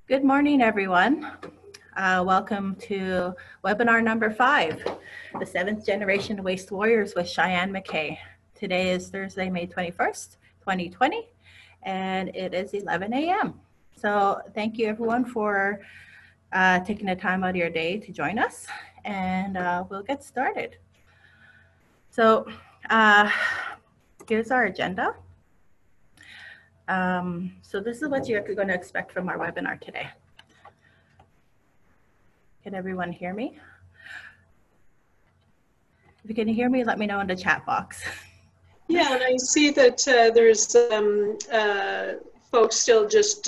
Good morning, everyone. Welcome to webinar number 5, the 7th Generation Waste Warriors with Shianne McKay. Today is Thursday, May 21st, 2020, and it is 11 a.m. So thank you, everyone, for taking the time out of your day to join us, and we'll get started. So here's our agenda. So this is what you're going to expect from our webinar today. Can everyone hear me? If you can hear me, let me know in the chat box. Yeah, and I see that there's folks still just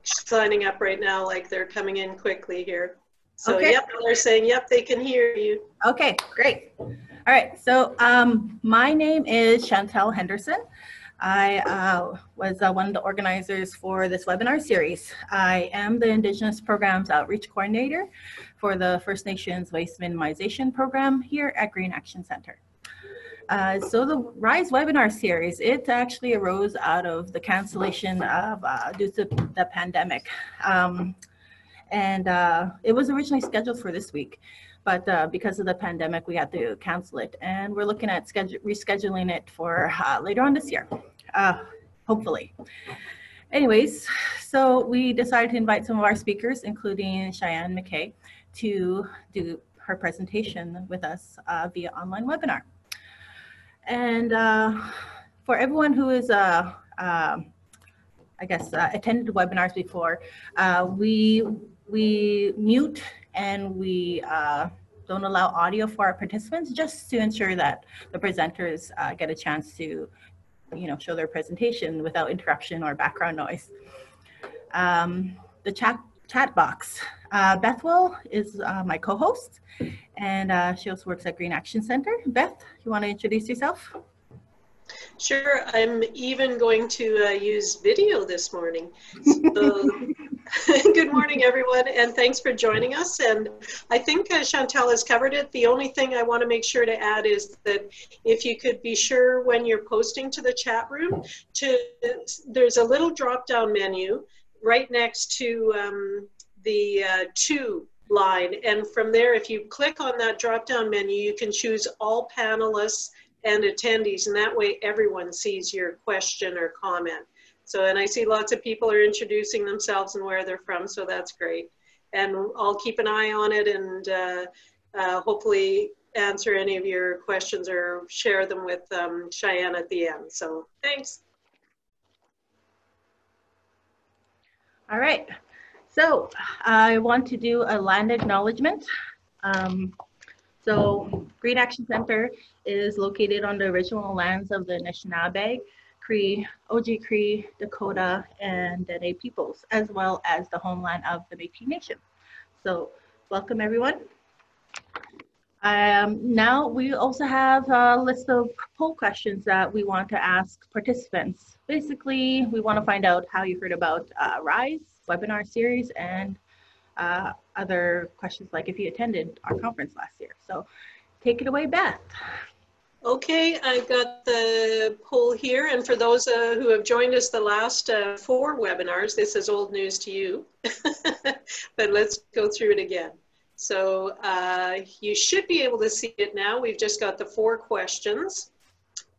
signing up right now, like they're coming in quickly here. So okay. Yep, they're saying, yep, they can hear you. Okay, great. All right, so my name is Chantel Henderson. I was one of the organizers for this webinar series. I am the Indigenous Programs Outreach Coordinator for the First Nations Waste Minimization Program here at Green Action Center. So the RISE webinar series, it actually arose out of the cancellation of due to the pandemic. It was originally scheduled for this week, but because of the pandemic, we had to cancel it. And we're looking at rescheduling it for later on this year, hopefully. Anyways, so we decided to invite some of our speakers, including Shianne McKay, to do her presentation with us via online webinar. And for everyone who is, I guess, attended webinars before, we mute and we don't allow audio for our participants, just to ensure that the presenters get a chance to, show their presentation without interruption or background noise. The chat box. Bethwell is my co-host, and she also works at Green Action Center. Beth, you want to introduce yourself? Sure, I'm even going to use video this morning. So, good morning, everyone, and thanks for joining us. And I think Chantal has covered it. The only thing I want to make sure to add is that if you could be sure when you're posting to the chat room, there's a little drop-down menu right next to the to line. And from there, if you click on that drop-down menu, you can choose all panelists and attendees, and that way everyone sees your question or comment. So, and I see lots of people are introducing themselves and where they're from, so that's great. And I'll keep an eye on it and hopefully answer any of your questions or share them with Shianne at the end. So thanks. All right, so I want to do a land acknowledgement. So Green Action Center is located on the original lands of the Anishinaabe, Cree, Oji Cree, Dakota, and Dene peoples, as well as the homeland of the Métis Nation. So welcome, everyone. Now we also have a list of poll questions that we want to ask participants. Basically, we want to find out how you heard about RISE webinar series and other questions like if you attended our conference last year. So take it away, Beth. Okay, I've got the poll here, and for those who have joined us the last 4 webinars, this is old news to you, but let's go through it again. So you should be able to see it now. We've just got the 4 questions,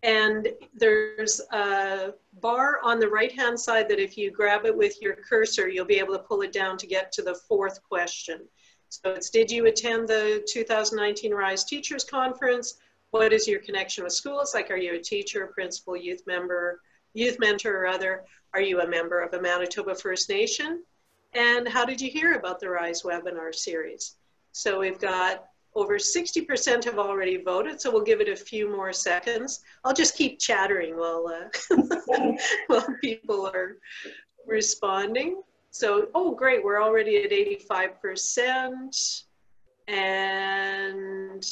and there's a bar on the right-hand side that if you grab it with your cursor, you'll be able to pull it down to get to the 4th question. So it's, did you attend the 2019 RISE Teachers Conference? What is your connection with schools? Like, are you a teacher, principal, youth member, youth mentor, or other? Are you a member of a Manitoba First Nation? And how did you hear about the RISE webinar series? So we've got over 60% have already voted, so we'll give it a few more seconds. I'll just keep chattering while, while people are responding. So, oh great, we're already at 85%. And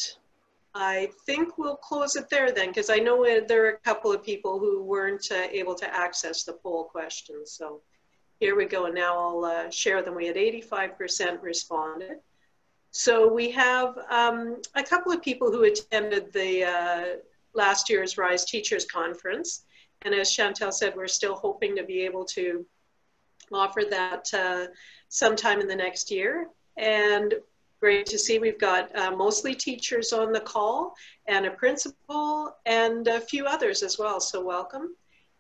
I think we'll close it there then, because I know there are a couple of people who weren't able to access the poll questions. So here we go, and now I'll share them. We had 85% responded. So we have a couple of people who attended the last year's RISE Teachers Conference. And as Chantal said, we're still hoping to be able to offer that sometime in the next year. And great to see we've got mostly teachers on the call and a principal and a few others as well, so welcome.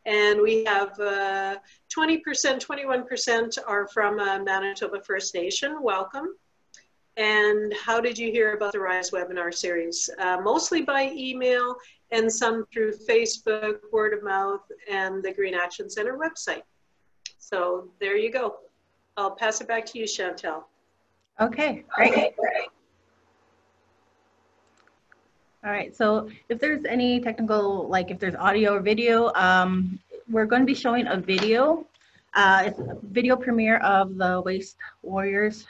And we have 20%, 21% are from Manitoba First Nation, welcome. And how did you hear about the RISE webinar series? Mostly by email and some through Facebook, word of mouth, and the Green Action Center website. So there you go. I'll pass it back to you, Chantel. Okay, great. All right, so if there's any technical, like if there's audio or video, we're going to be showing a video. It's a video premiere of the Waste Warriors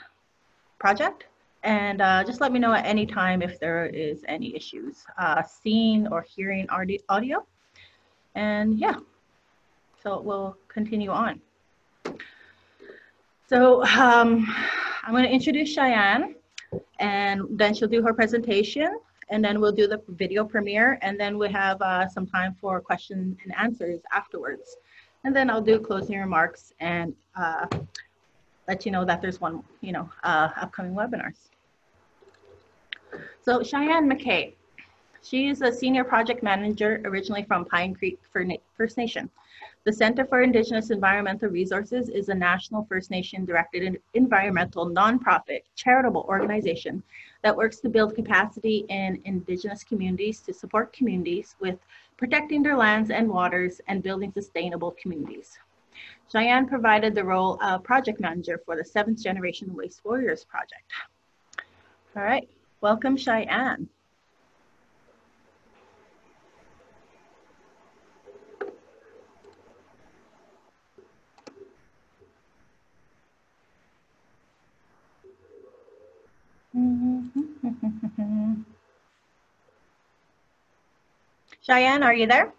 project. And just let me know at any time if there is any issues seeing or hearing audio. And yeah, so we'll continue on. So I'm going to introduce Shianne, and then she'll do her presentation, and then we'll do the video premiere, and then we have some time for questions and answers afterwards. And then I'll do closing remarks and let you know that there's one, upcoming webinars. So Shianne McKay, she is a senior project manager originally from Pine Creek First Nation. The Center for Indigenous Environmental Resources is a national First Nation directed environmental nonprofit charitable organization that works to build capacity in Indigenous communities to support communities with protecting their lands and waters and building sustainable communities. Shianne provided the role of project manager for the 7th Generation Waste Warriors project. All right, welcome Shianne. Shianne, are you there?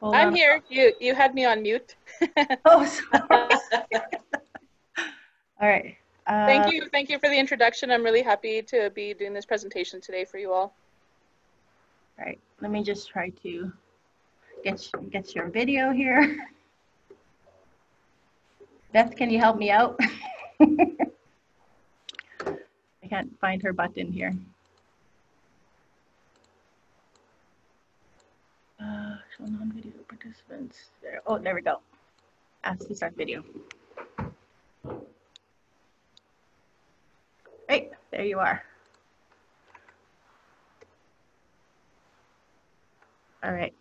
I'm here. You had me on mute. Oh, sorry. All right. Thank you for the introduction. I'm really happy to be doing this presentation today for you all. All right. Let me just try to get your video here. Beth, can you help me out? I can't find her button here. Show non-video participants. There. Oh, there we go. Ask to start video. Right, there you are. All right.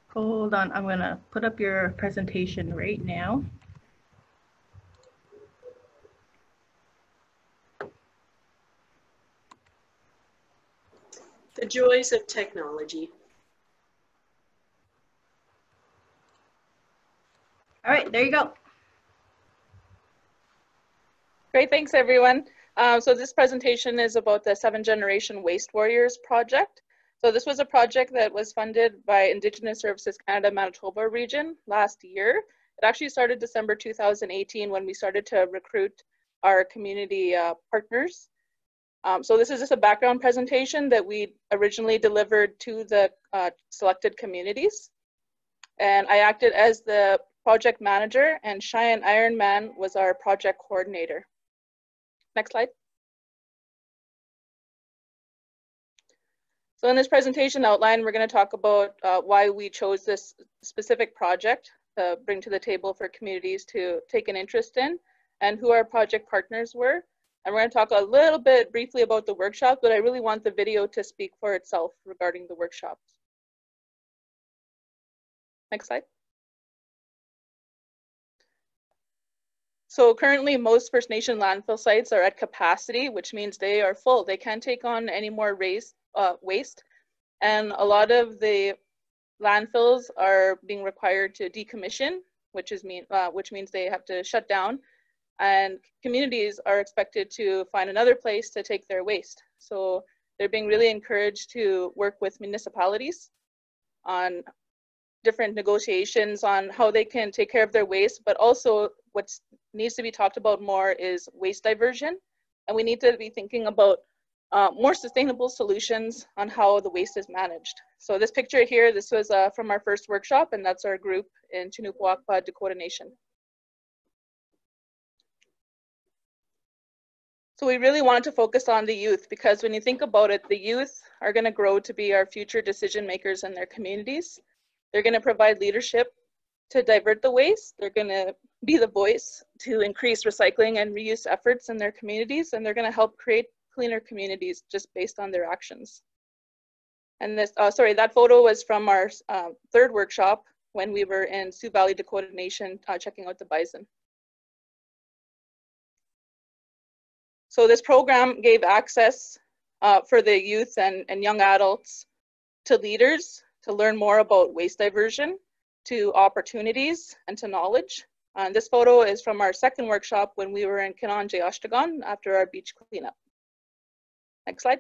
Hold on, I'm gonna put up your presentation right now. The joys of technology. All right, there you go. Great, thanks everyone. So this presentation is about the 7th Generation Waste Warriors project. So this was a project that was funded by Indigenous Services Canada Manitoba region last year. It actually started December 2018 when we started to recruit our community partners. So this is just a background presentation that we originally delivered to the selected communities. And I acted as the project manager, and Shianne Ironman was our project coordinator. Next slide. So in this presentation outline, we're going to talk about why we chose this specific project to bring to the table for communities to take an interest in, and who our project partners were. And we're going to talk a little bit briefly about the workshop, but I really want the video to speak for itself regarding the workshops. Next slide. So currently most First Nation landfill sites are at capacity, which means they are full. They can't take on any more waste. And a lot of the landfills are being required to decommission, which means they have to shut down. And communities are expected to find another place to take their waste. So they're being really encouraged to work with municipalities on different negotiations on how they can take care of their waste, but also what needs to be talked about more is waste diversion. And we need to be thinking about more sustainable solutions on how the waste is managed. So this picture here, this was from our first workshop, and that's our group in Canupawakpa Dakota Nation. So we really wanted to focus on the youth, because when you think about it, the youth are going to grow to be our future decision makers in their communities. They're going to provide leadership to divert the waste. They're going to be the voice to increase recycling and reuse efforts in their communities, and they're going to help create cleaner communities just based on their actions. And this, sorry, that photo was from our third workshop when we were in Sioux Valley Dakota Nation checking out the bison. So this program gave access for the youth and young adults to leaders to learn more about waste diversion, to opportunities, and to knowledge. This photo is from our second workshop when we were in Kinonjeoshtegon after our beach cleanup. Next slide.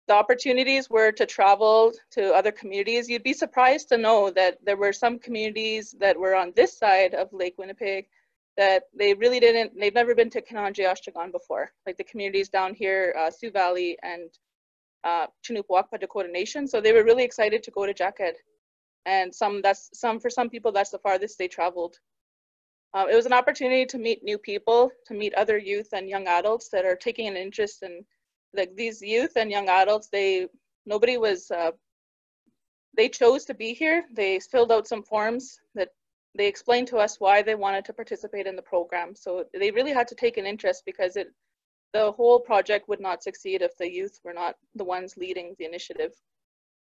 The opportunities were to travel to other communities. You'd be surprised to know that there were some communities that were on this side of Lake Winnipeg that they've never been to Kinonjeoshtegon before, like the communities down here, Sioux Valley and Canupawakpa Dakota Nation. So they were really excited to go to Jackhead. And for some people, that's the farthest they traveled. It was an opportunity to meet new people, to meet other youth and young adults that are taking an interest in, like, these youth and young adults. They chose to be here. They filled out some forms that they explained to us why they wanted to participate in the program. So they really had to take an interest, because the whole project would not succeed if the youth were not the ones leading the initiative.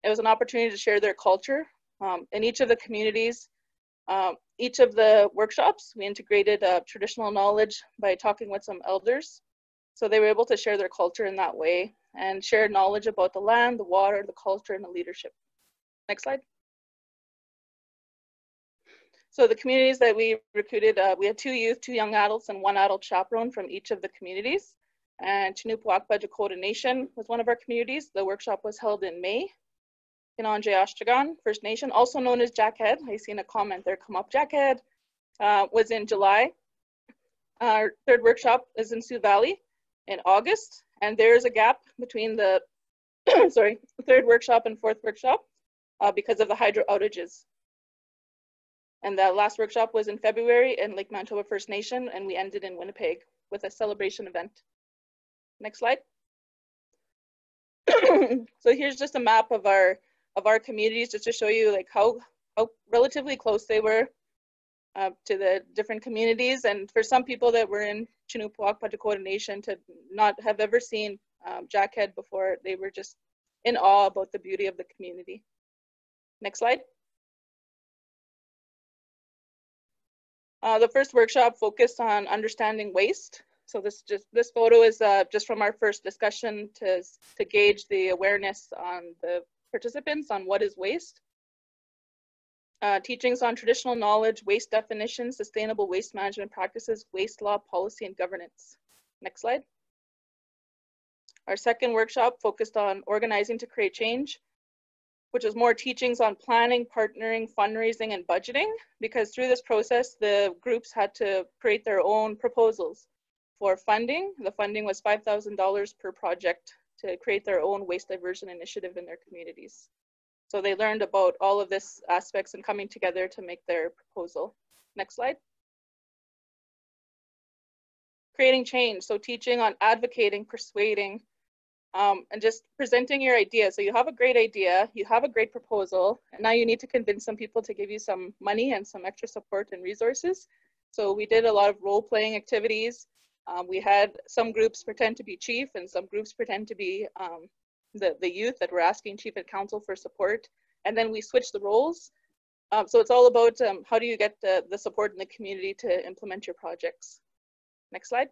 It was an opportunity to share their culture. In each of the communities, each of the workshops, we integrated traditional knowledge by talking with some elders. So they were able to share their culture in that way and share knowledge about the land, the water, the culture, and the leadership. Next slide. So the communities that we recruited, we had 2 youth, 2 young adults, and 1 adult chaperone from each of the communities. And Canupawakpa Dakota Nation was one of our communities. The workshop was held in May. Kinonjeoshtegon First Nation, also known as Jackhead, I seen a comment there come up, Jackhead, was in July. Our third workshop is in Sioux Valley in August, and there's a gap between the third workshop and fourth workshop because of the hydro outages. And the last workshop was in February in Lake Manitoba First Nation, and we ended in Winnipeg with a celebration event. Next slide. So here's just a map of our communities, just to show you like how relatively close they were to the different communities. And for some people that were in Canupawakpa Dakota Nation to not have ever seen Jackhead before, they were just in awe about the beauty of the community. Next slide. The first workshop focused on understanding waste. So this photo is just from our first discussion to gauge the awareness on the participants on what is waste. Teachings on traditional knowledge, waste definitions, sustainable waste management practices, waste law, policy, and governance. Next slide. Our second workshop focused on organizing to create change, which is more teachings on planning, partnering, fundraising, and budgeting, because through this process, the groups had to create their own proposals for funding. The funding was $5,000 per project to create their own waste diversion initiative in their communities. So they learned about all of this aspects and coming together to make their proposal. Next slide. Creating change, so teaching on advocating, persuading, and just presenting your idea. So you have a great idea, you have a great proposal, and now you need to convince some people to give you some money and some extra support and resources. So we did a lot of role-playing activities. We had some groups pretend to be chief and some groups pretend to be the youth that were asking chief and council for support. And then we switched the roles. So it's all about how do you get the support in the community to implement your projects. Next slide.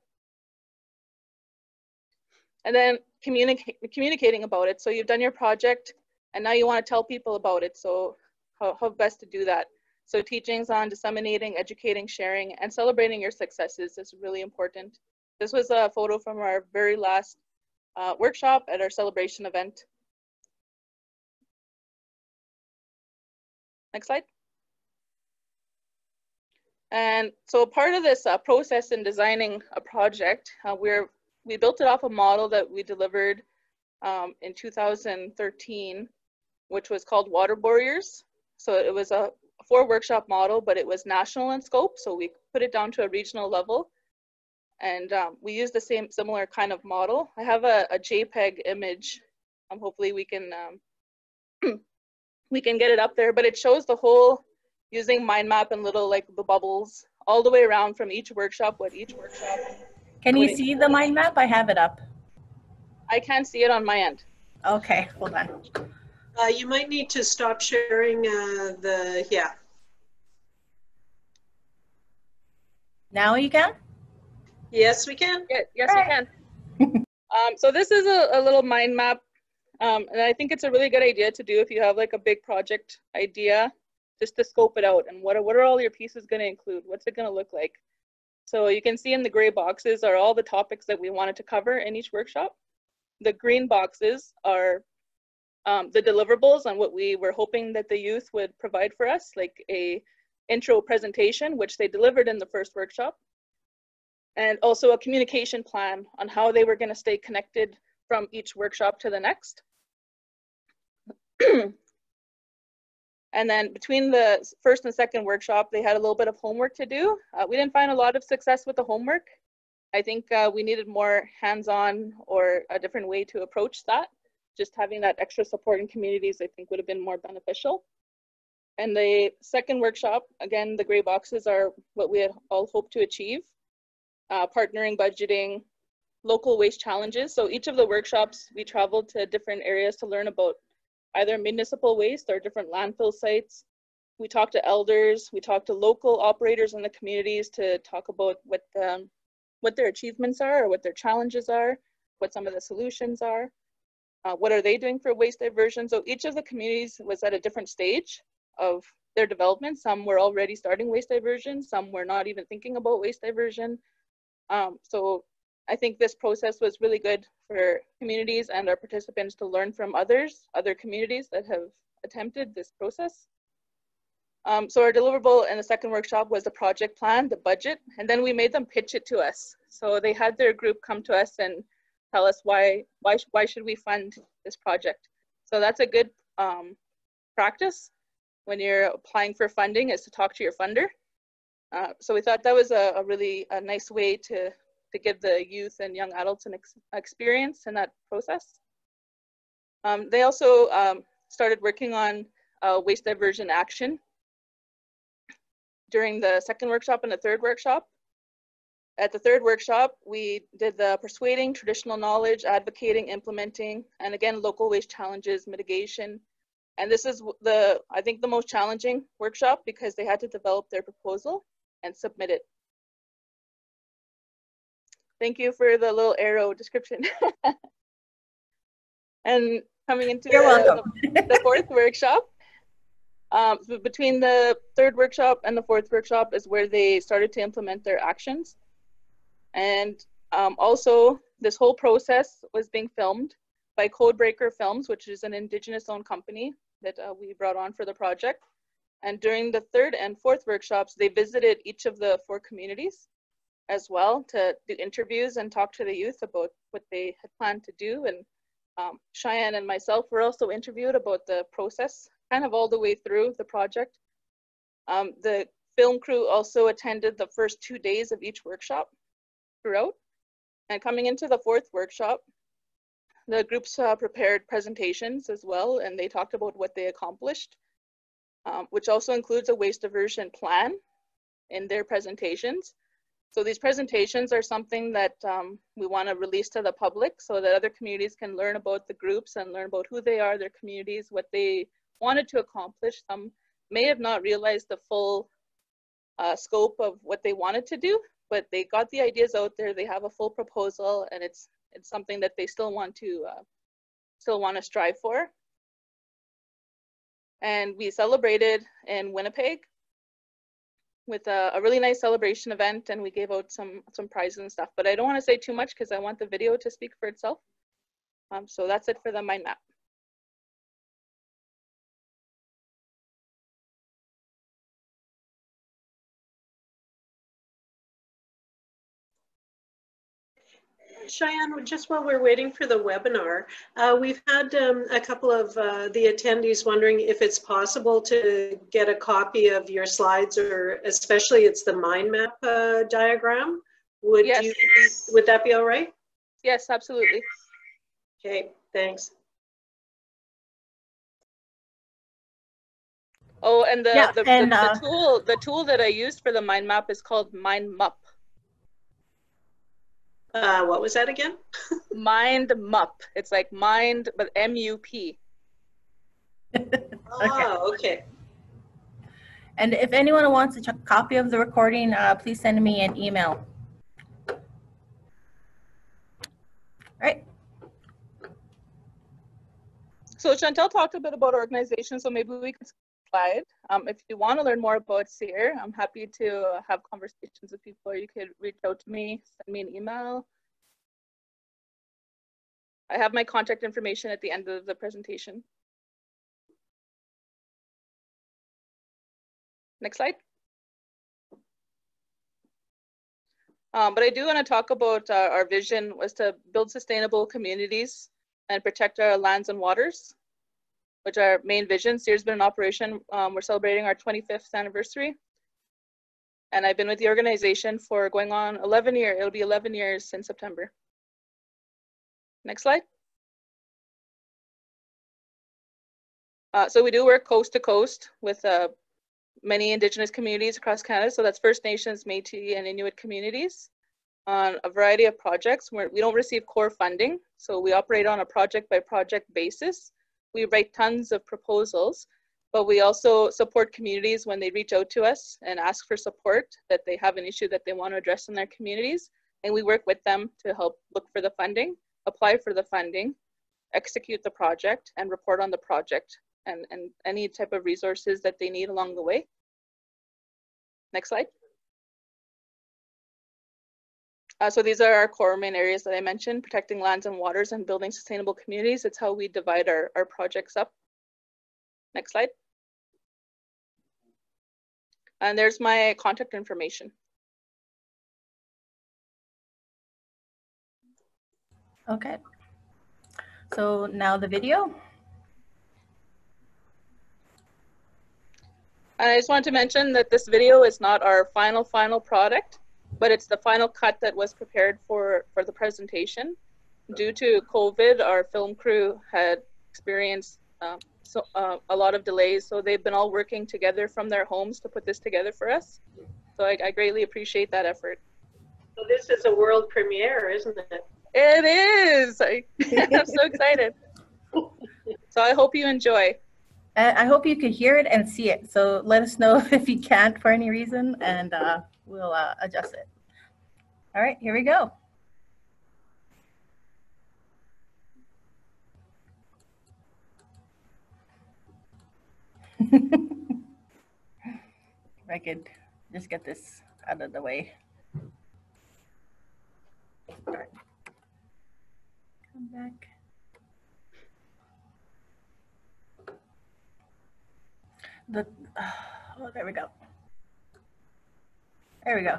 And then communicating about it. So you've done your project and now you want to tell people about it. So how best to do that? So teachings on disseminating, educating, sharing, and celebrating your successes is really important. This was a photo from our very last workshop at our celebration event. Next slide. And so part of this process in designing a project, we're we built it off a model that we delivered in 2013, which was called Water Warriors. So it was a 4-workshop model, but it was national in scope. So we put it down to a regional level. And we used the similar kind of model. I have a JPEG image. Hopefully we can we can get it up there, but it shows the whole using mind map and little like the bubbles all the way around from each workshop, what each workshop. Can you see the mind map? I have it up. I can't see it on my end. Okay, hold on. You might need to stop sharing yeah. Now you can? Yes, we can. Yes, we can. So this is a little mind map. And I think it's a really good idea to do if you have like a big project idea, just to scope it out. And what are all your pieces going to include? What's it going to look like? So you can see in the gray boxes are all the topics that we wanted to cover in each workshop. The green boxes are the deliverables on what we were hoping that the youth would provide for us, like a intro presentation, which they delivered in the first workshop, and also a communication plan on how they were going to stay connected from each workshop to the next. And then between the first and second workshop, they had a little bit of homework to do. We didn't find a lot of success with the homework. I think we needed more hands-on or a different way to approach that. Just having that extra support in communities, I think, would have been more beneficial. And the second workshop, again, the gray boxes are what we had all hoped to achieve. Partnering, budgeting, local waste challenges. So each of the workshops, we traveled to different areas to learn about either municipal waste or different landfill sites. We talked to elders, we talked to local operators in the communities to talk about what their achievements are or what their challenges are, what some of the solutions are, what are they doing for waste diversion. So each of the communities was at a different stage of their development. Some were already starting waste diversion, some were not even thinking about waste diversion. So I think this process was really good for communities and our participants to learn from other communities that have attempted this process. So our deliverable in the second workshop was the project plan, the budget, and then we made them pitch it to us. So they had their group come to us and tell us why should we fund this project. So that's a good practice when you're applying for funding, is to talk to your funder. So we thought that was a really nice way to give the youth and young adults an experience in that process. They also started working on waste diversion action during the second workshop and the third workshop. At the third workshop, we did the persuading, traditional knowledge, advocating, implementing, and again, local waste challenges, mitigation. And this is I think the most challenging workshop because they had to develop their proposal and submit it. Thank you for the little arrow description. And coming into the fourth workshop, so between the third workshop and the fourth workshop is where they started to implement their actions. And also this whole process was being filmed by Codebreaker Films, which is an Indigenous owned company that we brought on for the project. And during the third and fourth workshops, they visited each of the 4 communities as well to do interviews and talk to the youth about what they had planned to do. And Shianne and myself were also interviewed about the process, kind of all the way through the project. The film crew also attended the first 2 days of each workshop throughout. And coming into the fourth workshop, the groups prepared presentations as well, and they talked about what they accomplished, which also includes a waste diversion plan in their presentations. So these presentations are something that we want to release to the public so that other communities can learn about the groups and learn about who they are, their communities, what they wanted to accomplish. Some may have not realized the full scope of what they wanted to do, but they got the ideas out there. They have a full proposal, and it's something that they still want to strive for. And we celebrated in Winnipeg with a really nice celebration event, and we gave out some prizes and stuff, but I don't want to say too much because I want the video to speak for itself. So that's it for the mind map. Shianne, just while we're waiting for the webinar, we've had a couple of the attendees wondering if it's possible to get a copy of your slides, or especially it's the mind map diagram. Would that be all right? Yes, absolutely. Okay, thanks. Oh, and the tool that I used for the mind map is called Mind Mup. What was that again? Mind Mup. It's like mind, but M-U-P. Oh, okay. And if anyone wants a copy of the recording, please send me an email. All right. So Chantel talked a bit about organizations, so maybe we could slide. If you want to learn more about CIER, I'm happy to have conversations with people, or you could reach out to me, send me an email. I have my contact information at the end of the presentation. Next slide. But I do want to talk about our vision was to build sustainable communities and protect our lands and waters, which are our main vision. CIER's been in operation. We're celebrating our 25th anniversary. And I've been with the organization for going on 11 years. It'll be 11 years in September. Next slide. So we do work coast to coast with many Indigenous communities across Canada. So that's First Nations, Métis, and Inuit communities on a variety of projects. We don't receive core funding, so we operate on a project-by-project basis. We write tons of proposals, but we also support communities when they reach out to us and ask for support, that they have an issue that they want to address in their communities. And we work with them to help look for the funding, apply for the funding, execute the project, and report on the project and any type of resources that they need along the way. Next slide. So these are our core main areas that I mentioned: protecting lands and waters and building sustainable communities. It's how we divide our projects up. Next slide. And there's my contact information. Okay. So now the video. And I just wanted to mention that this video is not our final product, but it's the final cut that was prepared for the presentation. Due to COVID, our film crew had experienced a lot of delays, so they've been all working together from their homes to put this together for us. So I greatly appreciate that effort. So this is a world premiere, isn't it? It is! I'm so excited. So I hope you enjoy. I hope you could hear it and see it. So let us know if you can't for any reason, and we'll adjust it. All right, here we go. If I could just get this out of the way. All right. Come back. Oh, there we go. There we go.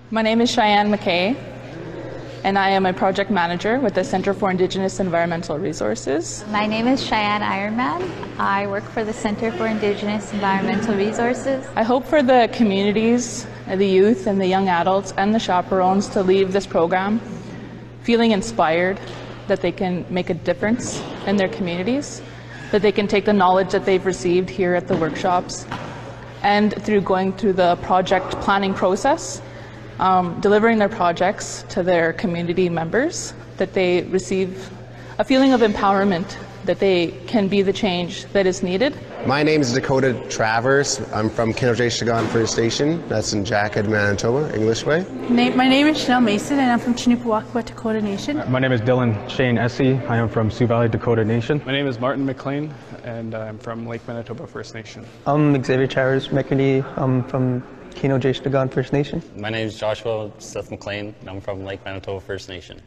My name is Shianne McKay, and I am a project manager with the Center for Indigenous Environmental Resources. My name is Shianne Ironman. I work for the Center for Indigenous Environmental Resources. I hope for the communities, the youth and the young adults and the chaperones to leave this program feeling inspired that they can make a difference in their communities, that they can take the knowledge that they've received here at the workshops, and through going through the project planning process, delivering their projects to their community members, that they receive a feeling of empowerment, that they can be the change that is needed. My name is Dakota Travers. I'm from Kinonjeoshtegon First Nation. That's in Jacket, Manitoba, English way. My name is Chanel Mason, and I'm from Canupawakpa Dakota Nation. My name is Dylan Shane Essie. I am from Sioux Valley Dakota Nation. My name is Martin McLean, and I'm from Lake Manitoba First Nation. I'm Xavier Travers McKay. I'm from Kinonjeoshtegon First Nation. My name is Joshua Seth McLean, and I'm from Lake Manitoba First Nation.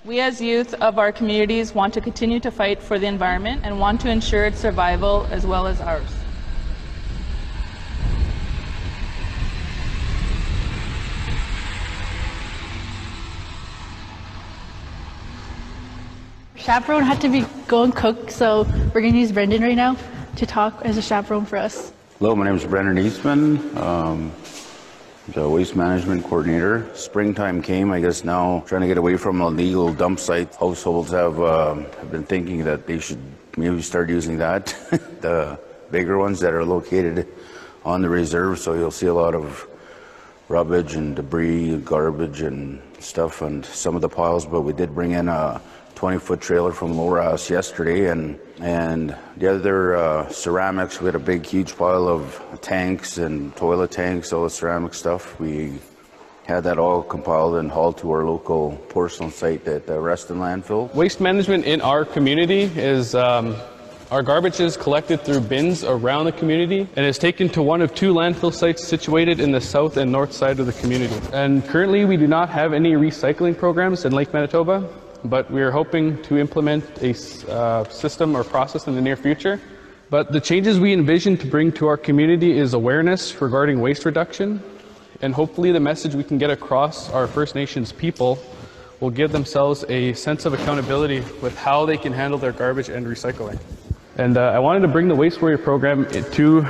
We as youth of our communities want to continue to fight for the environment and want to ensure its survival as well as ours. Chaperone had to go and cook, so we're going to use Brendan right now to talk as a chaperone for us. Hello, my name is Brendan Eastman, the waste management coordinator. Springtime came, I guess now trying to get away from illegal dump sites. Households have been thinking that they should maybe start using that, the bigger ones that are located on the reserve, so you'll see a lot of rubbish and debris, garbage and stuff on some of the piles, but we did bring in a 20-foot trailer from Lower House yesterday, and the other ceramics, we had a big huge pile of tanks and toilet tanks, all the ceramic stuff. We had that all compiled and hauled to our local porcelain site at the Reston landfill. Waste management in our community is our garbage is collected through bins around the community and is taken to one of 2 landfill sites situated in the south and north side of the community. And currently we do not have any recycling programs in Lake Manitoba, but we are hoping to implement a system or process in the near future. But the changes we envision to bring to our community is awareness regarding waste reduction, and hopefully the message we can get across our First Nations people will give themselves a sense of accountability with how they can handle their garbage and recycling. And I wanted to bring the Waste Warrior program to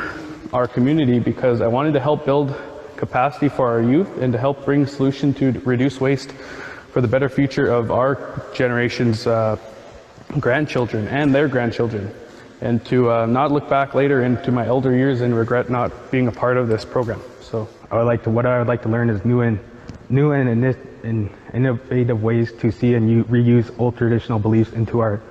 our community because I wanted to help build capacity for our youth and to help bring solution to reduce waste for the better future of our generation's grandchildren and their grandchildren, and to not look back later into my elder years and regret not being a part of this program. So what I would like to learn is new and innovative ways to see and reuse old traditional beliefs into our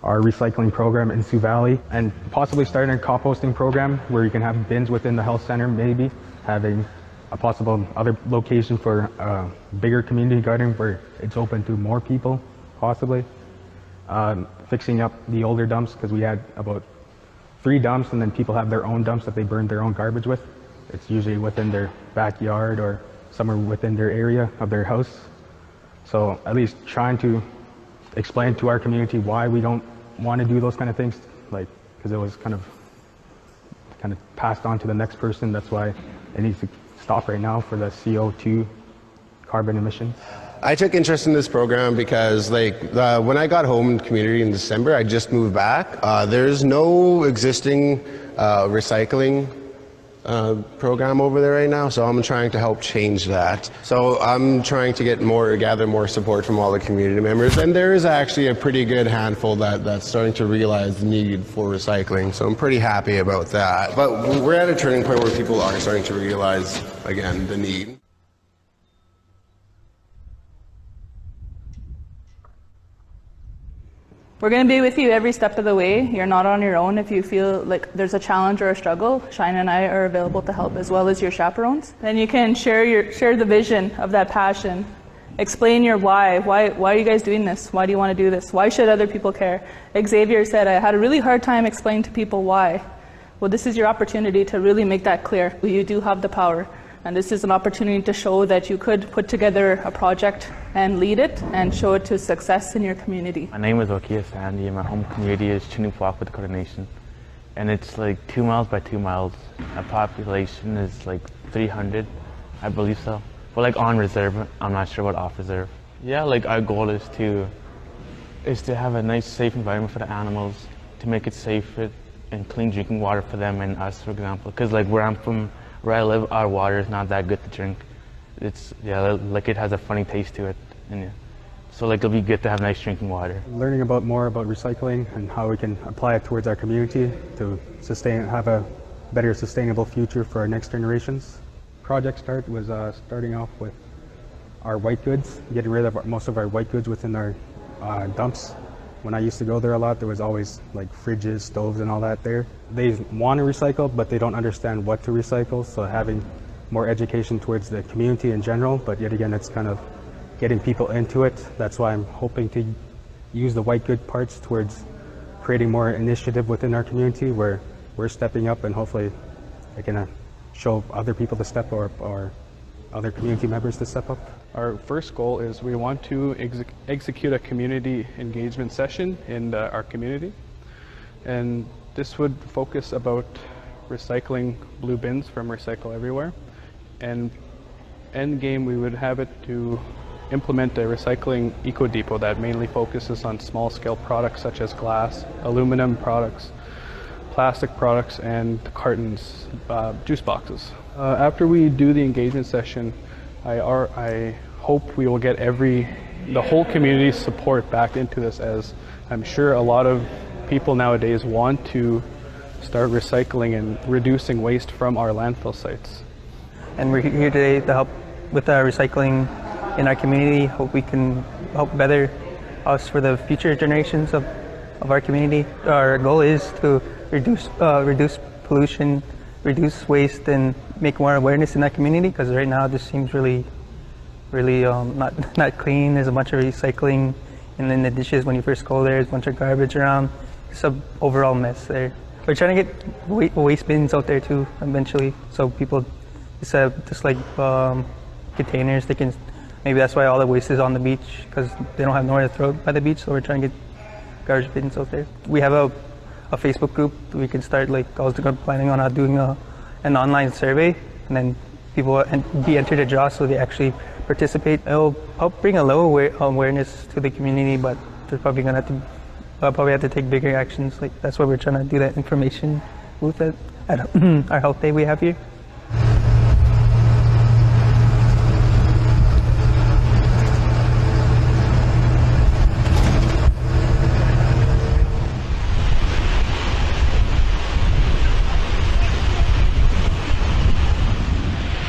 recycling program in Sioux Valley, and possibly starting a composting program where you can have bins within the health center, maybe having a possible other location for bigger community garden where it's open to more people, possibly. Fixing up the older dumps, because we had about 3 dumps and then people have their own dumps that they burn their own garbage with. It's usually within their backyard or somewhere within their area of their house. So at least trying to explain to our community why we don't want to do those kind of things, like, because it was kind of passed on to the next person. That's why it needs to stop right now for the CO2 carbon emissions. I took interest in this program because when I got home in community in December, I just moved back. There's no existing recycling program over there right now, so I'm trying to help change that. So I'm trying to gather more support from all the community members, and there is actually a pretty good handful that's starting to realize the need for recycling, so I'm pretty happy about that. But we're at a turning point where people are starting to realize, again, the need. We're going to be with you every step of the way. You're not on your own. If you feel like there's a challenge or a struggle, Shianne and I are available to help, as well as your chaperones. Then you can share the vision of that passion. Explain your why. Why are you guys doing this? Why do you want to do this? Why should other people care? Xavier said, I had a really hard time explaining to people why. Well, this is your opportunity to really make that clear. You do have the power. And this is an opportunity to show that you could put together a project and lead it and show it to success in your community. My name is Akiendi and my home community is Canupawakpa Dakota Nation. And it's like 2 miles by 2 miles. Our population is like 300, I believe so. But like on reserve, I'm not sure about off reserve. Yeah, like our goal is to have a nice, safe environment for the animals, to make it safe and clean drinking water for them and us, for example. Because like where I live, our water is not that good to drink. It's, like it has a funny taste to it. And yeah. So like it'll be good to have nice drinking water. Learning more about recycling and how we can apply it towards our community to have a better sustainable future for our next generations. Project start was starting off with our white goods, getting rid of most of our white goods within our dumps. When I used to go there a lot, there was always like fridges, stoves and all that there. They want to recycle, but they don't understand what to recycle. So having more education towards the community in general, but yet again, it's kind of getting people into it. That's why I'm hoping to use the white good parts towards creating more initiative within our community where we're stepping up and hopefully I can show other people to step or other community members to step up. Our first goal is we want to execute a community engagement session in our community, and this would focus about recycling blue bins from Recycle Everywhere, and end game we would have it to implement a recycling eco depot that mainly focuses on small scale products such as glass, aluminum products, plastic products, and cartons, juice boxes. After we do the engagement session, I hope we will get the whole community's support back into this, as I'm sure a lot of people nowadays want to start recycling and reducing waste from our landfill sites. And we're here today to help with recycling in our community. Hope we can help better us for the future generations of our community. Our goal is to reduce pollution, reduce waste, and make more awareness in that community, because right now it just seems really not clean. There's a bunch of recycling, and then the dishes, when you first go there, there's a bunch of garbage around. It's an overall mess there. We're trying to get waste bins out there too eventually, so people just like containers. They can, maybe that's why all the waste is on the beach, because they don't have nowhere to throw it by the beach. So we're trying to get garbage bins out there. We have a Facebook group. We can start, like, I was planning on doing an online survey, and then people be entered a draw so they actually participate. It'll help bring a little awareness to the community, but they're probably gonna have to take bigger actions. Like, that's why we're trying to do that information booth at our health day we have here.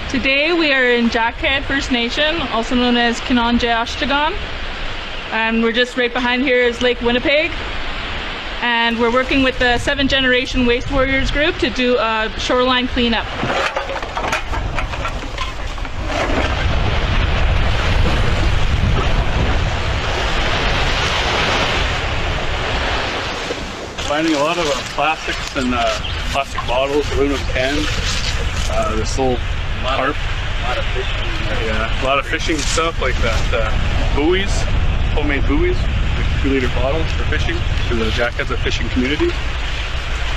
Today we are in Jackhead First Nation, also known as Kinonjeoshtegon, and we're just right behind here is Lake Winnipeg, and we're working with the 7th Generation Waste Warriors group to do a shoreline cleanup. Finding a lot of plastics and plastic bottles, aluminum cans, this little carp. A lot of fishing. Yeah, a lot of fishing stuff like that. Buoys, homemade buoys, like 2-liter bottles for fishing, because the Jackhead's a fishing community.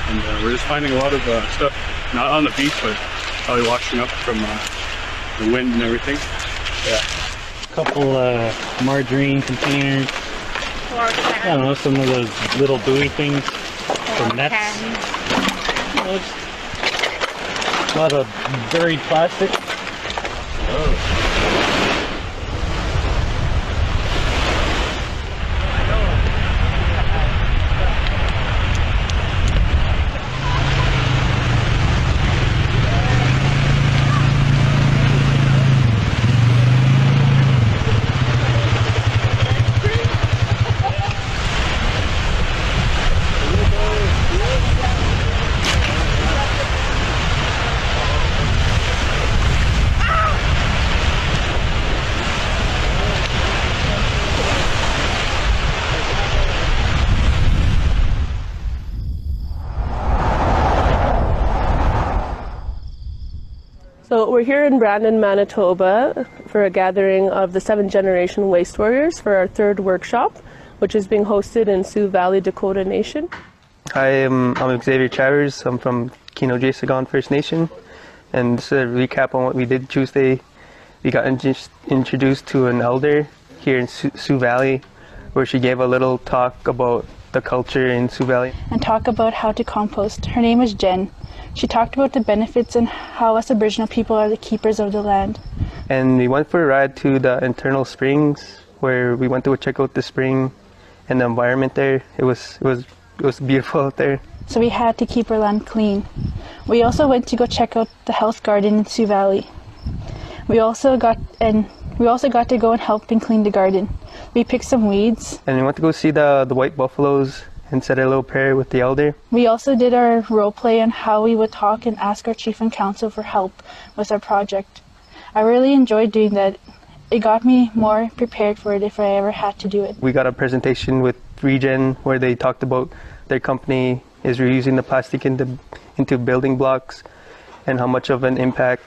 And we're just finding a lot of stuff, not on the beach, but probably washing up from the wind and everything. Yeah. A couple margarine containers. I don't know, some of those little buoy things for nets. A lot of buried plastic. So we're here in Brandon, Manitoba for a gathering of the 7th Generation Waste Warriors for our 3rd workshop, which is being hosted in Sioux Valley Dakota Nation. Hi, I'm Xavier Chavers. I'm from Kinonjeoshtegon First Nation, and just a recap on what we did Tuesday. We got introduced to an elder here in Sioux Valley, where she gave a little talk about the culture in Sioux Valley. And talk about how to compost. Her name is Jen. She talked about the benefits and how us Aboriginal people are the keepers of the land. And we went for a ride to the internal springs, where we went to check out the spring and the environment there. It was beautiful out there. So we had to keep our land clean. We also went to go check out the health garden in Sioux Valley. We also got to go and help and clean the garden. We picked some weeds. And we went to go see the white buffaloes and said a little prayer with the elder. We also did our role play on how we would talk and ask our chief and council for help with our project. I really enjoyed doing that. It got me more prepared for it if I ever had to do it. We got a presentation with Regen where they talked about their company is reusing the plastic into building blocks and how much of an impact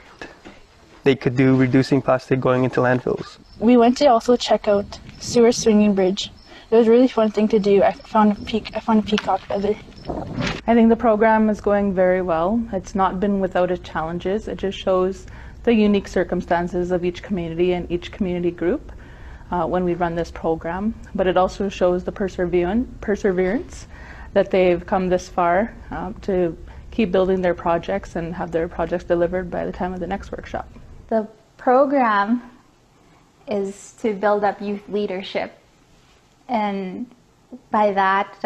they could do reducing plastic going into landfills. We went to also check out Sewer Swinging Bridge. It was a really fun thing to do. I found a peacock feather. I think the program is going very well. It's not been without its challenges. It just shows the unique circumstances of each community and each community group. when we run this program, but it also shows the perseverance that they've come this far to keep building their projects and have their projects delivered by the time of the next workshop. The program is to build up youth leadership, and by that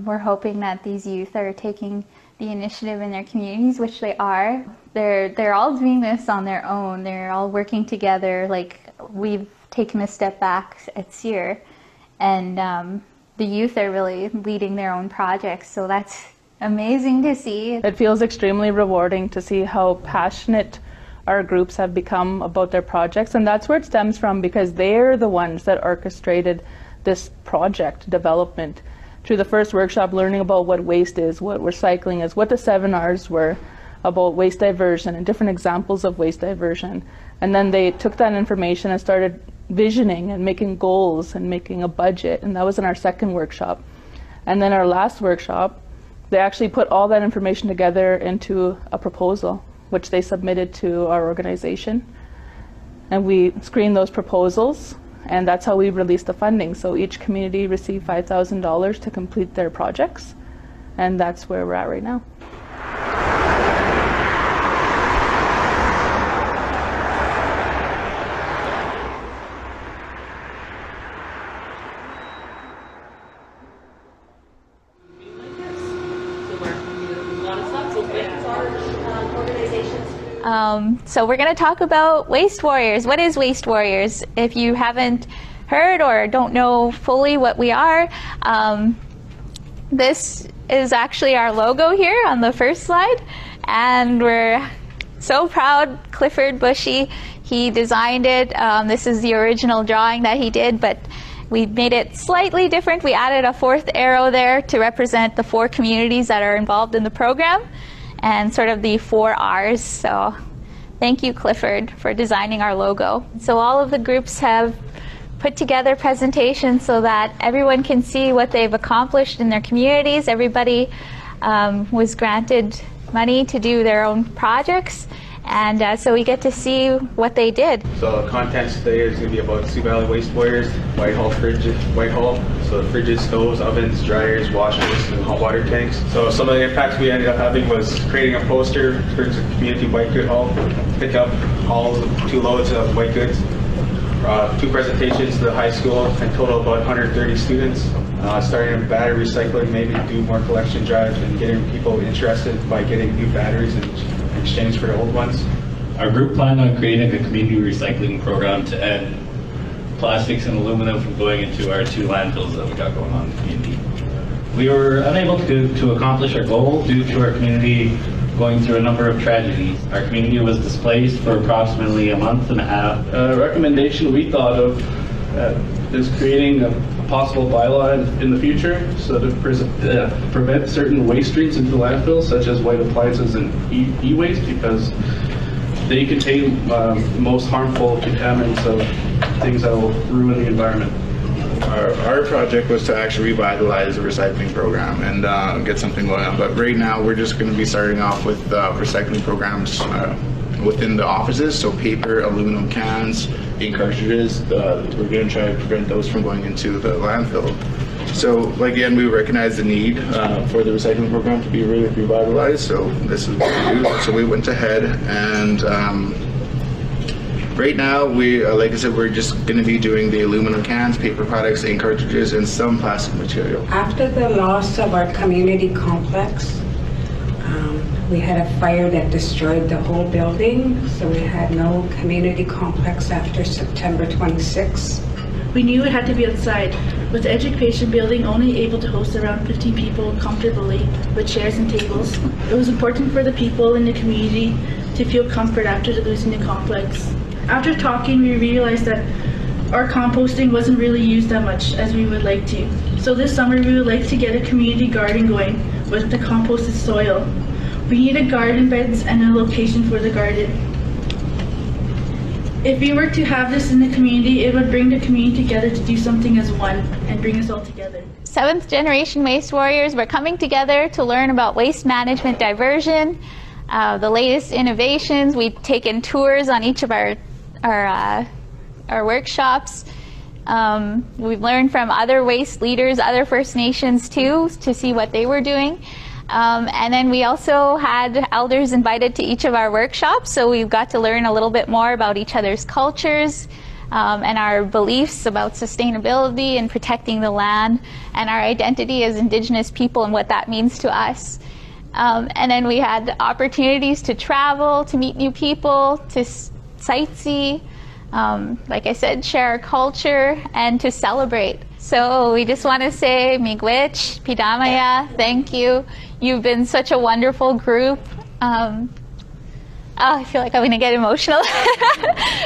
we're hoping that these youth are taking the initiative in their communities, which they are. They're all doing this on their own. They're all working together. Like, we've taken a step back at CIER, and the youth are really leading their own projects, so that's amazing to see. It feels extremely rewarding to see how passionate our groups have become about their projects, and that's where it stems from, because they're the ones that orchestrated this project development. Through the first workshop, learning about what waste is, what recycling is, what the 7 R's were about waste diversion and different examples of waste diversion. And then they took that information and started visioning and making goals and making a budget, and that was in our second workshop. And then our last workshop, they actually put all that information together into a proposal, which they submitted to our organization. And we screened those proposals, and that's how we released the funding. So each community received $5,000 to complete their projects, and that's where we're at right now. So we're going to talk about Waste Warriors. What is Waste Warriors? If you haven't heard or don't know fully what we are, this is actually our logo here on the first slide, and we're so proud. Clifford Bushy, he designed it. This is the original drawing that he did, but we made it slightly different. We added a 4th arrow there to represent the 4 communities that are involved in the program, and sort of the 4 R's. So thank you, Clifford, for designing our logo. So all of the groups have put together presentations so that everyone can see what they've accomplished in their communities. Everybody was granted money to do their own projects, and so we get to see what they did. So the contents today is going to be about Sioux Valley Waste Warriors, Whitehall, so fridges, stoves, ovens, dryers, washers, and hot water tanks. So some of the impacts we ended up having was creating a poster for the community white good haul, pick up all 2 loads of white goods, 2 presentations to the high school, and total about 130 students. Starting in battery recycling, maybe do more collection drives and getting people interested by getting new batteries in exchange for the old ones. Our group planned on creating a community recycling program to end plastics and aluminum from going into our 2 landfills that we got going on in the community. We were unable to accomplish our goal due to our community going through a number of tragedies. Our community was displaced for approximately a month and a half. A recommendation we thought of is creating a possible bylaw in the future so to prevent certain waste streams into landfills, such as white appliances and e-waste, because they contain most harmful contaminants of things that will ruin the environment. Our project was to actually revitalize the recycling program and get something going on. But right now we're just going to be starting off with recycling programs within the offices. So paper, aluminum cans, ink cartridges, we're going to try to prevent those from going into the landfill. So again, we recognize the need for the recycling program to be really revitalized. So this is what we do. So we went ahead and right now, like I said, we're just going to be doing the aluminum cans, paper products, ink cartridges, and some plastic material. After the loss of our community complex, we had a fire that destroyed the whole building, so we had no community complex after September 26th. We knew it had to be outside, with the education building only able to host around 15 people comfortably with chairs and tables. It was important for the people in the community to feel comfort after losing the complex. After talking, we realized that our composting wasn't really used that much as we would like to. So this summer we would like to get a community garden going with the composted soil. We needed garden beds and a location for the garden. If we were to have this in the community, it would bring the community together to do something as one and bring us all together. 7th generation Waste Warriors, we're coming together to learn about waste management diversion, the latest innovations. We've taken tours on each of our workshops, We've learned from other waste leaders, other First Nations too, to see what they were doing. And then we also had elders invited to each of our workshops, so we've got to learn a little bit more about each other's cultures and our beliefs about sustainability and protecting the land and our identity as Indigenous people and what that means to us. And then we had opportunities to travel, to meet new people, to sightsee, like I said, share our culture, and to celebrate. So we just want to say miigwech, pidamaya, thank you. You've been such a wonderful group. I feel like I'm going to get emotional.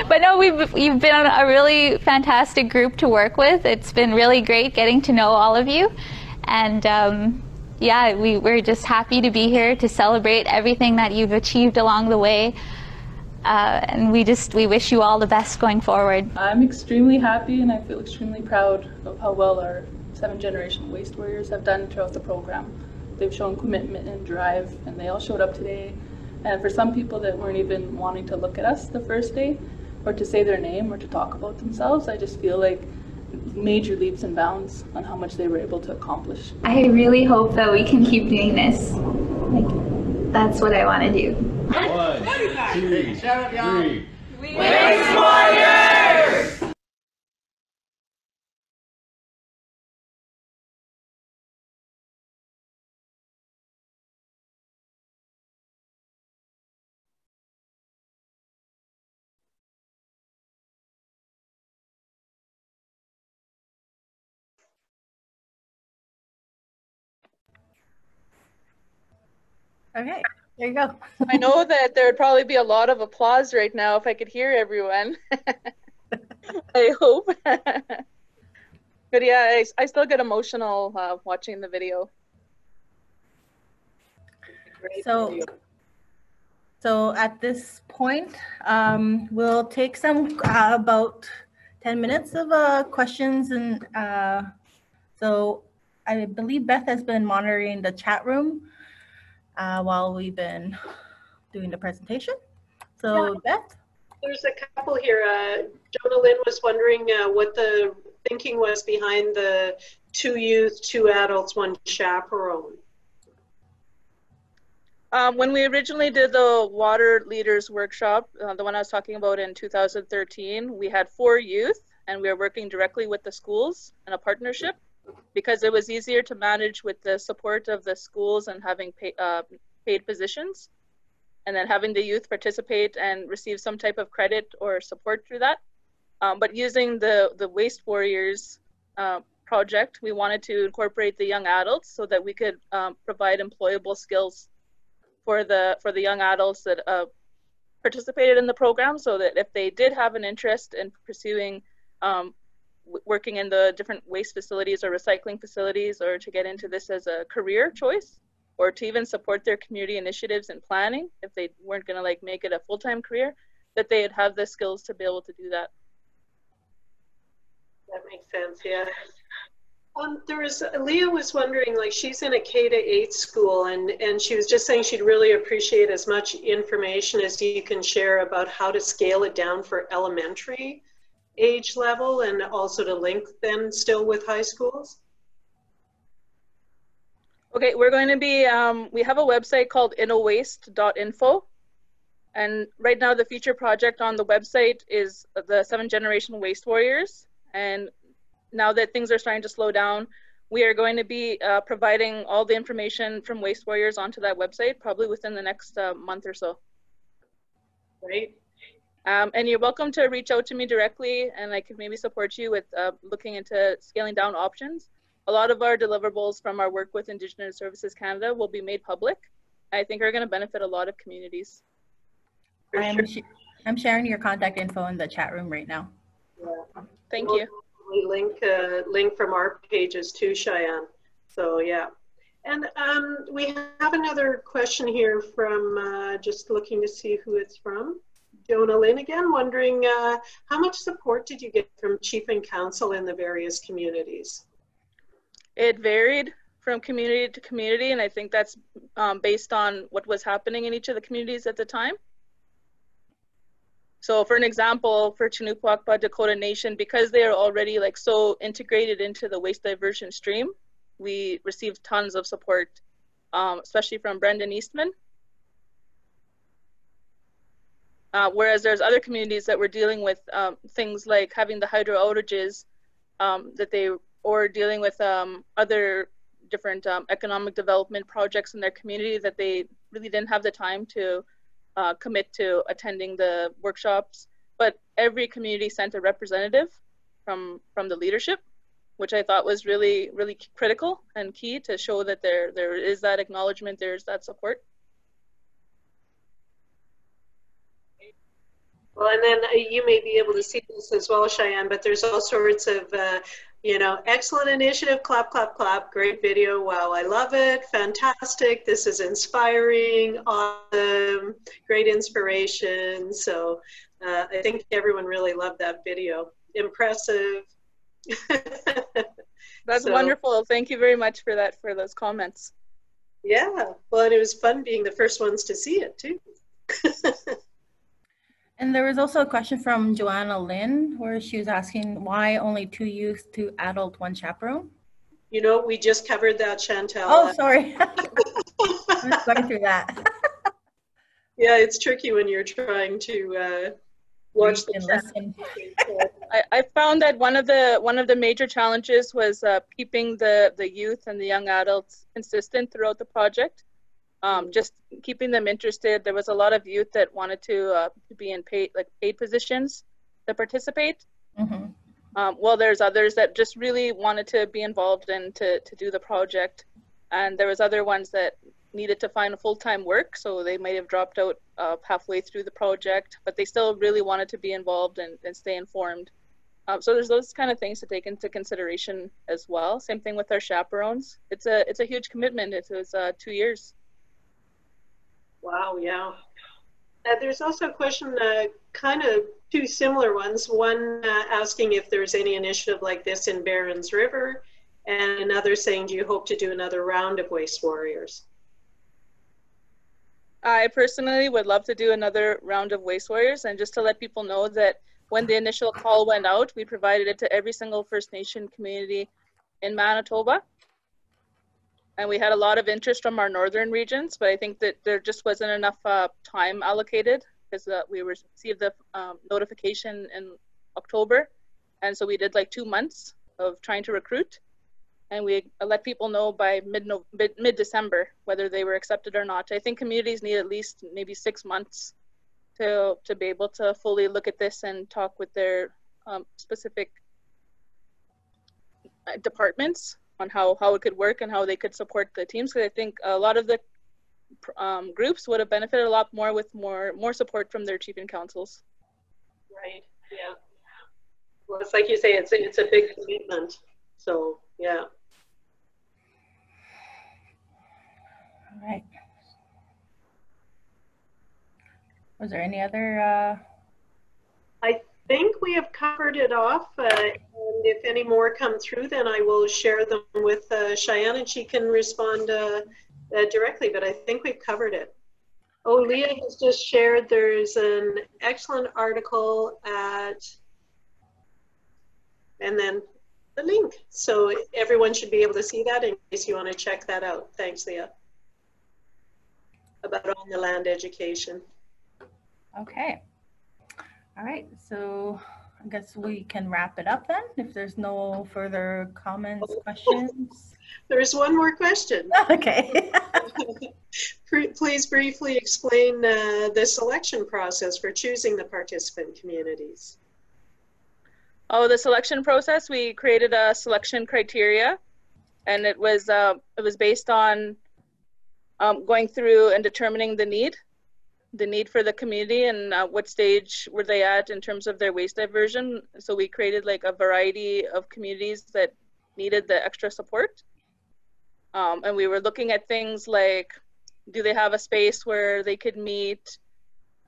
But no, you've been a really fantastic group to work with. It's been really great getting to know all of you. And yeah, we're just happy to be here to celebrate everything that you've achieved along the way. And we wish you all the best going forward. I'm extremely happy and I feel extremely proud of how well our 7th generation waste warriors have done throughout the program. They've shown commitment and drive, and they all showed up today. And for some people that weren't even wanting to look at us the first day or to say their name or to talk about themselves, I just feel like major leaps and bounds on how much they were able to accomplish. I really hope that we can keep doing this. That's what I want to do. 1, 2, 3. Waste Warriors! Okay, there you go. I know that there would probably be a lot of applause right now if I could hear everyone. I hope. But yeah, I still get emotional watching the video. So at this point, we'll take some about 10 minutes of questions. And so I believe Beth has been monitoring the chat room while we've been doing the presentation. So yeah. Beth? There's a couple here. Jonah Lynn was wondering what the thinking was behind the 2 youth, 2 adults, 1 chaperone. When we originally did the water leaders workshop, the one I was talking about in 2013, we had 4 youth and we were working directly with the schools in a partnership because it was easier to manage with the support of the schools and having paid positions, and then having the youth participate and receive some type of credit or support through that. But using the Waste Warriors project, we wanted to incorporate the young adults so that we could provide employable skills for the young adults that participated in the program, so that if they did have an interest in pursuing working in the different waste facilities or recycling facilities, or to get into this as a career choice, or to even support their community initiatives and planning, if they weren't going to like make it a full-time career, that they'd have the skills to be able to do that. That makes sense, yeah. Leah was wondering, like, she's in a K-8 school, and she was just saying she'd really appreciate as much information as you can share about how to scale it down for elementary age level, and also to link them still with high schools. Okay, we're going to be, we have a website called innowaste.info. And right now the feature project on the website is the 7th generation waste warriors. And now that things are starting to slow down, we are going to be providing all the information from waste warriors onto that website, probably within the next month or so. Great. And you're welcome to reach out to me directly, and I could maybe support you with looking into scaling down options. A lot of our deliverables from our work with Indigenous Services Canada will be made public. I think are going to benefit a lot of communities. I'm sharing your contact info in the chat room right now. Yeah. Thank you. We link from our pages too, Shianne. So yeah. And we have another question here from, just looking to see who it's from. Jonah Lynn again, wondering how much support did you get from Chief and Council in the various communities? It varied from community to community, and I think that's based on what was happening in each of the communities at the time. So for an example, for Canupawakpa Dakota Nation, because they are already like so integrated into the waste diversion stream, we received tons of support, especially from Brendan Eastman. Whereas there's other communities that were dealing with things like having the hydro outages or dealing with other different economic development projects in their community that they really didn't have the time to commit to attending the workshops. But every community sent a representative from the leadership, which I thought was really, really critical and key to show that there is that acknowledgement, there's that support. Well, and then you may be able to see this as well, Shianne, but there's all sorts of, you know, excellent initiative, clap, clap, clap, great video, wow, I love it, fantastic, this is inspiring, awesome, great inspiration. So I think everyone really loved that video. Impressive. That's wonderful. Thank you very much for that, for those comments. Yeah, well, and it was fun being the first ones to see it too. And there was also a question from Joanna Lynn where she was asking why only 2 youth, 2 adult, 1 chaperone? You know, we just covered that, Chantel. Oh, sorry. I was going through that. Yeah, it's tricky when you're trying to watch the listen. I found that one of the major challenges was keeping the youth and the young adults consistent throughout the project. Just keeping them interested. There was a lot of youth that wanted to be in paid positions to participate. Well, there's others that just really wanted to be involved and to do the project. And there was other ones that needed to find full-time work, so they might have dropped out halfway through the project, but they still really wanted to be involved and stay informed. So there's those kind of things to take into consideration as well. Same thing with our chaperones. It's a huge commitment. It was 2 years. Wow, yeah. There's also a question, kind of 2 similar ones. One asking if there's any initiative like this in Barons River, and another saying, do you hope to do another round of Waste Warriors? I personally would love to do another round of Waste Warriors, and just to let people know that when the initial call went out, we provided it to every single First Nation community in Manitoba. And we had a lot of interest from our northern regions, but I think that there just wasn't enough time allocated because we received the notification in October. And so we did like 2 months of trying to recruit. And we let people know by mid-December whether they were accepted or not. I think communities need at least maybe 6 months to be able to fully look at this and talk with their specific departments on how it could work and how they could support the teams. Because I think a lot of the groups would have benefited a lot more with more support from their chief and councils. Right, yeah. Well, it's like you say, it's a big commitment. So, yeah. All right. Was there any other? I think we have covered it off. And if any more come through, then I will share them with Shianne and she can respond directly, but I think we've covered it. Oh, Leah has just shared there's an excellent article and then the link. So everyone should be able to see that in case you want to check that out. Thanks, Leah. About on the land education. Okay. All right. So I guess we can wrap it up then if there's no further comments, questions. There's one more question. Okay. Please briefly explain the selection process for choosing the participant communities. Oh, the selection process, we created a selection criteria, and it was based on going through and determining the need for the community and what stage were they at in terms of their waste diversion. So we created like a variety of communities that needed the extra support. And we were looking at things like, do they have a space where they could meet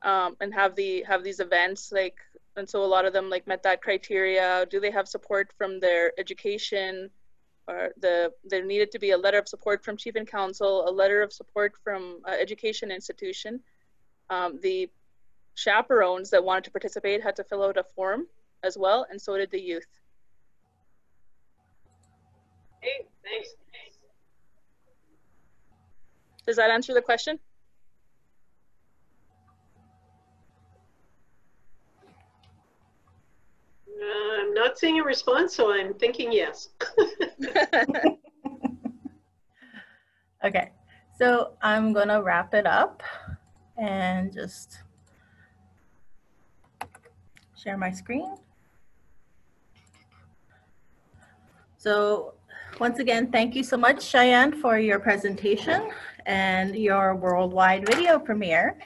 and have these events, like, and so a lot of them like met that criteria. Do they have support from their education, or there needed to be a letter of support from chief and council, a letter of support from education institution. The chaperones that wanted to participate had to fill out a form as well, and so did the youth. Hey, thanks. Does that answer the question? I'm not seeing a response, so I'm thinking yes. Okay, so I'm gonna wrap it up and just share my screen. So once again, thank you so much, Shianne, for your presentation and your worldwide video premiere.